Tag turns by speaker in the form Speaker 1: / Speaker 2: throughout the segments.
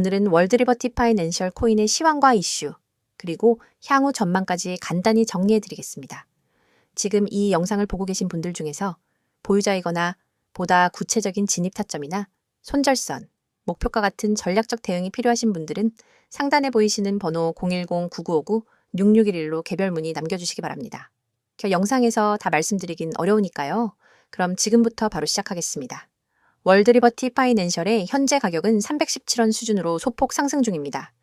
Speaker 1: 오늘은 월드리버티 파이낸셜 코인의 시황과 이슈, 그리고 향후 전망까지 간단히 정리해드리겠습니다. 지금 이 영상을 보고 계신 분들 중에서 보유자이거나 보다 구체적인 진입 타점이나 손절선, 목표가 같은 전략적 대응이 필요하신 분들은 상단에 보이시는 번호 010-9959-6611로 개별 문의 남겨주시기 바랍니다. 영상에서 다 말씀드리긴 어려우니까요. 그럼 지금부터 바로 시작하겠습니다. 월드리버티 파이낸셜의 현재 가격은 317원 수준으로 소폭 상승 중입니다.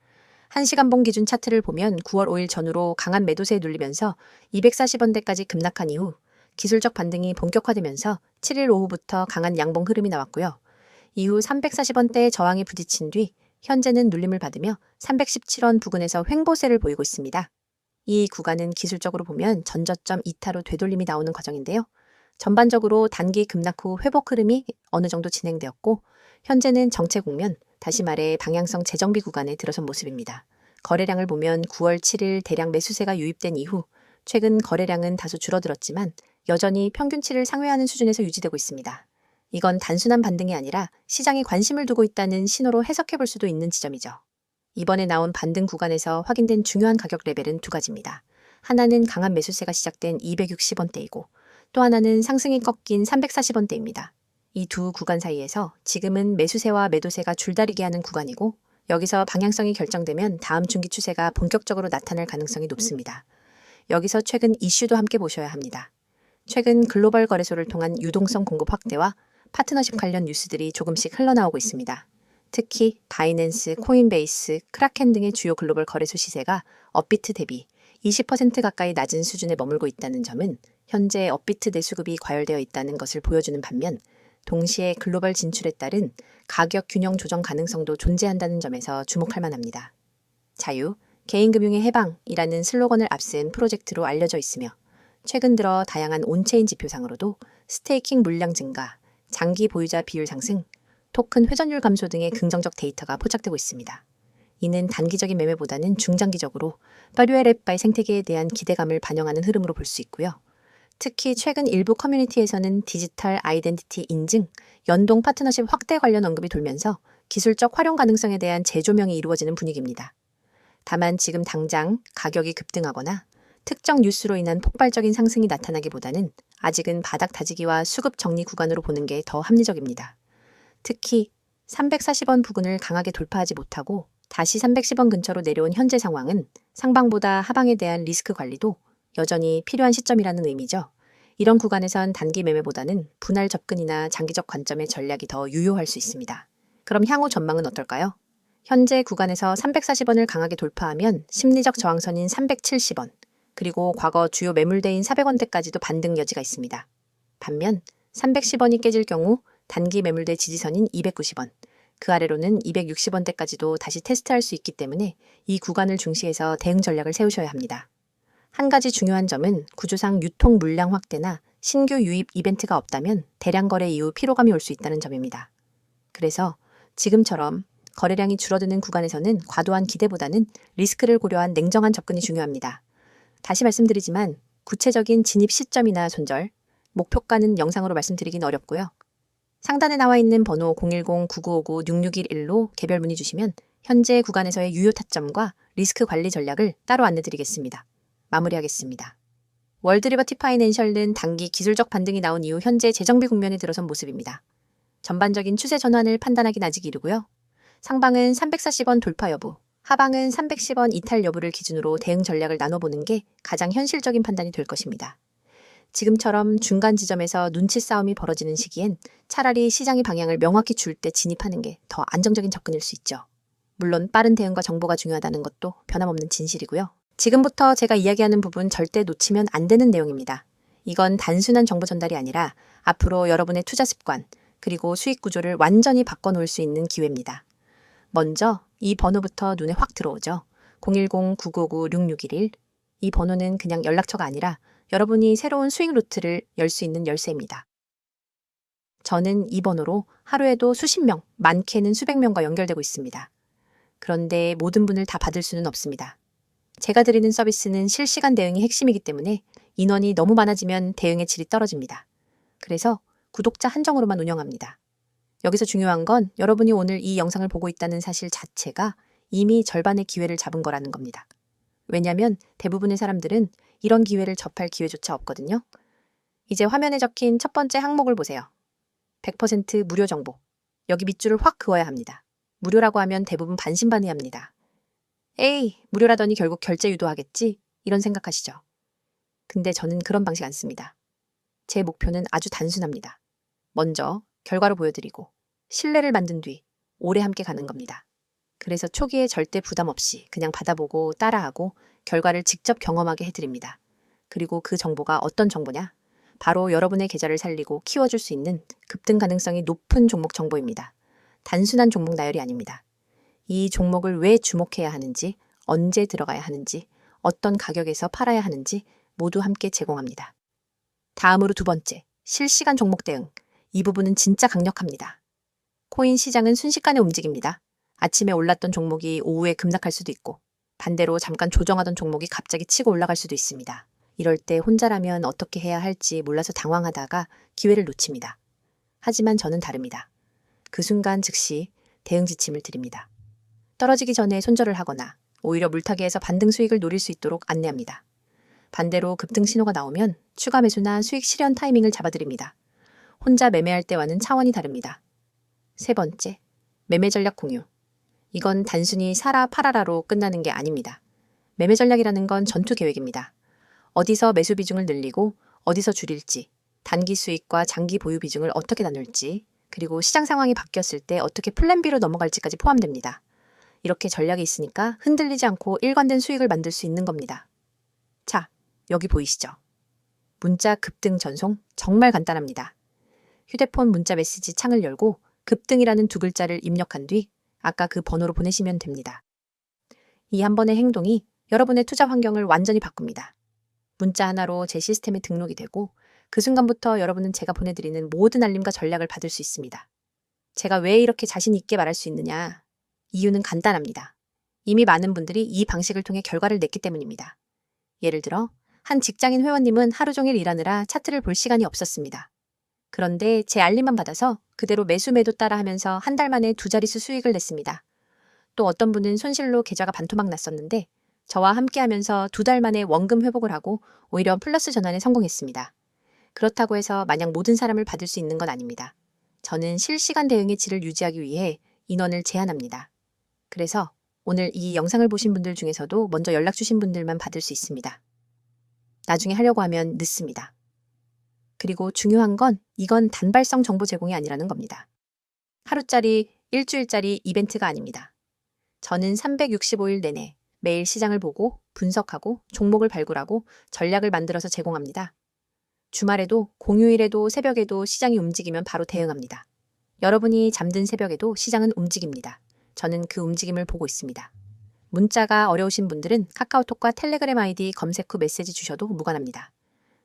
Speaker 1: 1시간봉 기준 차트를 보면 9월 5일 전후로 강한 매도세에 눌리면서 240원대까지 급락한 이후 기술적 반등이 본격화되면서 7일 오후부터 강한 양봉 흐름이 나왔고요. 이후 340원대의 저항에 부딪힌 뒤 현재는 눌림을 받으며 317원 부근에서 횡보세를 보이고 있습니다. 이 구간은 기술적으로 보면 전저점 이타로 되돌림이 나오는 과정인데요. 전반적으로 단기 급락 후 회복 흐름이 어느 정도 진행되었고 현재는 정체 국면, 다시 말해 방향성 재정비 구간에 들어선 모습입니다. 거래량을 보면 9월 7일 대량 매수세가 유입된 이후 최근 거래량은 다소 줄어들었지만 여전히 평균치를 상회하는 수준에서 유지되고 있습니다. 이건 단순한 반등이 아니라 시장이 관심을 두고 있다는 신호로 해석해 볼 수도 있는 지점이죠. 이번에 나온 반등 구간에서 확인된 중요한 가격 레벨은 두 가지입니다. 하나는 강한 매수세가 시작된 260원대이고 또 하나는 상승이 꺾인 340원대입니다. 이 두 구간 사이에서 지금은 매수세와 매도세가 줄다리기 하는 구간이고 여기서 방향성이 결정되면 다음 중기 추세가 본격적으로 나타날 가능성이 높습니다. 여기서 최근 이슈도 함께 보셔야 합니다. 최근 글로벌 거래소를 통한 유동성 공급 확대와 파트너십 관련 뉴스들이 조금씩 흘러나오고 있습니다. 특히 바이낸스, 코인베이스, 크라켄 등의 주요 글로벌 거래소 시세가 업비트 대비 20% 가까이 낮은 수준에 머물고 있다는 점은 현재 업비트 내수급이 과열되어 있다는 것을 보여주는 반면 동시에 글로벌 진출에 따른 가격 균형 조정 가능성도 존재한다는 점에서 주목할 만합니다. 자유, 개인금융의 해방이라는 슬로건을 앞쓴 프로젝트로 알려져 있으며 최근 들어 다양한 온체인 지표상으로도 스테이킹 물량 증가, 장기 보유자 비율 상승, 토큰 회전율 감소 등의 긍정적 데이터가 포착되고 있습니다. 이는 단기적인 매매보다는 중장기적으로 파류엘앱바의 생태계에 대한 기대감을 반영하는 흐름으로 볼 수 있고요. 특히 최근 일부 커뮤니티에서는 디지털 아이덴티티 인증, 연동 파트너십 확대 관련 언급이 돌면서 기술적 활용 가능성에 대한 재조명이 이루어지는 분위기입니다. 다만 지금 당장 가격이 급등하거나 특정 뉴스로 인한 폭발적인 상승이 나타나기보다는 아직은 바닥 다지기와 수급 정리 구간으로 보는 게 더 합리적입니다. 특히 340원 부근을 강하게 돌파하지 못하고 다시 310원 근처로 내려온 현재 상황은 상방보다 하방에 대한 리스크 관리도 여전히 필요한 시점이라는 의미죠. 이런 구간에선 단기 매매보다는 분할 접근이나 장기적 관점의 전략이 더 유효할 수 있습니다. 그럼 향후 전망은 어떨까요? 현재 구간에서 340원을 강하게 돌파하면 심리적 저항선인 370원, 그리고 과거 주요 매물대인 400원대까지도 반등 여지가 있습니다. 반면 310원이 깨질 경우 단기 매물대 지지선인 290원, 그 아래로는 260원대까지도 다시 테스트할 수 있기 때문에 이 구간을 중시해서 대응 전략을 세우셔야 합니다. 한 가지 중요한 점은 구조상 유통 물량 확대나 신규 유입 이벤트가 없다면 대량 거래 이후 피로감이 올 수 있다는 점입니다. 그래서 지금처럼 거래량이 줄어드는 구간에서는 과도한 기대보다는 리스크를 고려한 냉정한 접근이 중요합니다. 다시 말씀드리지만 구체적인 진입 시점이나 손절, 목표가는 영상으로 말씀드리긴 어렵고요. 상단에 나와 있는 번호 010-9959-6611로 개별 문의 주시면 현재 구간에서의 유효 타점과 리스크 관리 전략을 따로 안내드리겠습니다. 마무리하겠습니다. 월드리버티 파이낸셜은 단기 기술적 반등이 나온 이후 현재 재정비 국면에 들어선 모습입니다. 전반적인 추세 전환을 판단하긴 아직 이르고요. 상방은 340원 돌파 여부, 하방은 310원 이탈 여부를 기준으로 대응 전략을 나눠보는 게 가장 현실적인 판단이 될 것입니다. 지금처럼 중간 지점에서 눈치 싸움이 벌어지는 시기엔 차라리 시장의 방향을 명확히 줄 때 진입하는 게 더 안정적인 접근일 수 있죠. 물론 빠른 대응과 정보가 중요하다는 것도 변함없는 진실이고요. 지금부터 제가 이야기하는 부분 절대 놓치면 안 되는 내용입니다. 이건 단순한 정보 전달이 아니라 앞으로 여러분의 투자 습관, 그리고 수익 구조를 완전히 바꿔놓을 수 있는 기회입니다. 먼저 이 번호부터 눈에 확 들어오죠. 010-9959-6611. 이 번호는 그냥 연락처가 아니라 여러분이 새로운 수익 루트를 열 수 있는 열쇠입니다. 저는 이 번호로 하루에도 수십 명, 많게는 수백 명과 연결되고 있습니다. 그런데 모든 분을 다 받을 수는 없습니다. 제가 드리는 서비스는 실시간 대응이 핵심이기 때문에 인원이 너무 많아지면 대응의 질이 떨어집니다. 그래서 구독자 한정으로만 운영합니다. 여기서 중요한 건 여러분이 오늘 이 영상을 보고 있다는 사실 자체가 이미 절반의 기회를 잡은 거라는 겁니다. 왜냐하면 대부분의 사람들은 이런 기회를 접할 기회조차 없거든요. 이제 화면에 적힌 첫 번째 항목을 보세요. 100% 무료 정보. 여기 밑줄을 확 그어야 합니다. 무료라고 하면 대부분 반신반의합니다. 에이, 무료라더니 결국 결제 유도하겠지? 이런 생각하시죠. 근데 저는 그런 방식 안 씁니다. 제 목표는 아주 단순합니다. 먼저 결과로 보여드리고 신뢰를 만든 뒤 오래 함께 가는 겁니다. 그래서 초기에 절대 부담 없이 그냥 받아보고 따라하고 결과를 직접 경험하게 해드립니다. 그리고 그 정보가 어떤 정보냐? 바로 여러분의 계좌를 살리고 키워줄 수 있는 급등 가능성이 높은 종목 정보입니다. 단순한 종목 나열이 아닙니다. 이 종목을 왜 주목해야 하는지, 언제 들어가야 하는지, 어떤 가격에서 팔아야 하는지 모두 함께 제공합니다. 다음으로 두 번째, 실시간 종목 대응. 이 부분은 진짜 강력합니다. 코인 시장은 순식간에 움직입니다. 아침에 올랐던 종목이 오후에 급락할 수도 있고 반대로 잠깐 조정하던 종목이 갑자기 치고 올라갈 수도 있습니다. 이럴 때 혼자라면 어떻게 해야 할지 몰라서 당황하다가 기회를 놓칩니다. 하지만 저는 다릅니다. 그 순간 즉시 대응 지침을 드립니다. 떨어지기 전에 손절을 하거나 오히려 물타기에서 반등 수익을 노릴 수 있도록 안내합니다. 반대로 급등 신호가 나오면 추가 매수나 수익 실현 타이밍을 잡아드립니다. 혼자 매매할 때와는 차원이 다릅니다. 세 번째, 매매 전략 공유. 이건 단순히 사라 팔아라로 끝나는 게 아닙니다. 매매 전략이라는 건 전투 계획입니다. 어디서 매수 비중을 늘리고 어디서 줄일지, 단기 수익과 장기 보유 비중을 어떻게 나눌지, 그리고 시장 상황이 바뀌었을 때 어떻게 플랜 B로 넘어갈지까지 포함됩니다. 이렇게 전략이 있으니까 흔들리지 않고 일관된 수익을 만들 수 있는 겁니다. 자, 여기 보이시죠? 문자 급등 전송 정말 간단합니다. 휴대폰 문자 메시지 창을 열고 급등이라는 두 글자를 입력한 뒤 아까 그 번호로 보내시면 됩니다. 이 한 번의 행동이 여러분의 투자 환경을 완전히 바꿉니다. 문자 하나로 제 시스템에 등록이 되고 그 순간부터 여러분은 제가 보내드리는 모든 알림과 전략을 받을 수 있습니다. 제가 왜 이렇게 자신 있게 말할 수 있느냐? 이유는 간단합니다. 이미 많은 분들이 이 방식을 통해 결과를 냈기 때문입니다. 예를 들어 한 직장인 회원님은 하루 종일 일하느라 차트를 볼 시간이 없었습니다. 그런데 제 알림만 받아서 그대로 매수 매도 따라 하면서 한 달 만에 두 자릿수 수익을 냈습니다. 또 어떤 분은 손실로 계좌가 반토막 났었는데 저와 함께 하면서 두 달 만에 원금 회복을 하고 오히려 플러스 전환에 성공했습니다. 그렇다고 해서 마냥 모든 사람을 받을 수 있는 건 아닙니다. 저는 실시간 대응의 질을 유지하기 위해 인원을 제한합니다. 그래서 오늘 이 영상을 보신 분들 중에서도 먼저 연락 주신 분들만 받을 수 있습니다. 나중에 하려고 하면 늦습니다. 그리고 중요한 건 이건 단발성 정보 제공이 아니라는 겁니다. 하루짜리, 일주일짜리 이벤트가 아닙니다. 저는 365일 내내 매일 시장을 보고 분석하고 종목을 발굴하고 전략을 만들어서 제공합니다. 주말에도 공휴일에도 새벽에도 시장이 움직이면 바로 대응합니다. 여러분이 잠든 새벽에도 시장은 움직입니다. 저는 그 움직임을 보고 있습니다. 문자가 어려우신 분들은 카카오톡과 텔레그램 아이디 검색 후 메시지 주셔도 무관합니다.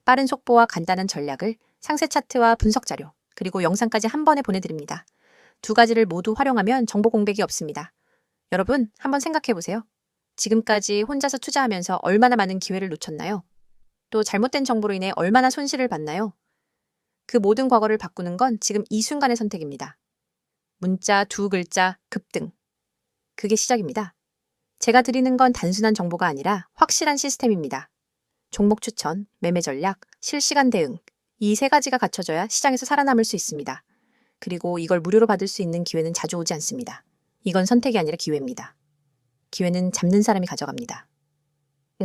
Speaker 1: 빠른 속보와 간단한 전략을 상세 차트와 분석 자료, 그리고 영상까지 한 번에 보내드립니다. 두 가지를 모두 활용하면 정보 공백이 없습니다. 여러분, 한번 생각해 보세요. 지금까지 혼자서 투자하면서 얼마나 많은 기회를 놓쳤나요? 또 잘못된 정보로 인해 얼마나 손실을 봤나요? 그 모든 과거를 바꾸는 건 지금 이 순간의 선택입니다. 문자 두 글자 급등. 그게 시작입니다. 제가 드리는 건 단순한 정보가 아니라 확실한 시스템입니다. 종목 추천, 매매 전략, 실시간 대응. 이 세 가지가 갖춰져야 시장에서 살아남을 수 있습니다. 그리고 이걸 무료로 받을 수 있는 기회는 자주 오지 않습니다. 이건 선택이 아니라 기회입니다. 기회는 잡는 사람이 가져갑니다.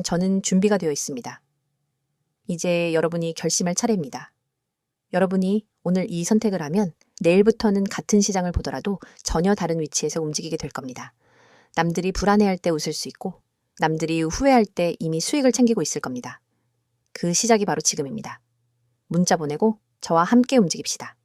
Speaker 1: 저는 준비가 되어 있습니다. 이제 여러분이 결심할 차례입니다. 여러분이 오늘 이 선택을 하면 내일부터는 같은 시장을 보더라도 전혀 다른 위치에서 움직이게 될 겁니다. 남들이 불안해할 때 웃을 수 있고 남들이 후회할 때 이미 수익을 챙기고 있을 겁니다. 그 시작이 바로 지금입니다. 문자 보내고 저와 함께 움직입시다.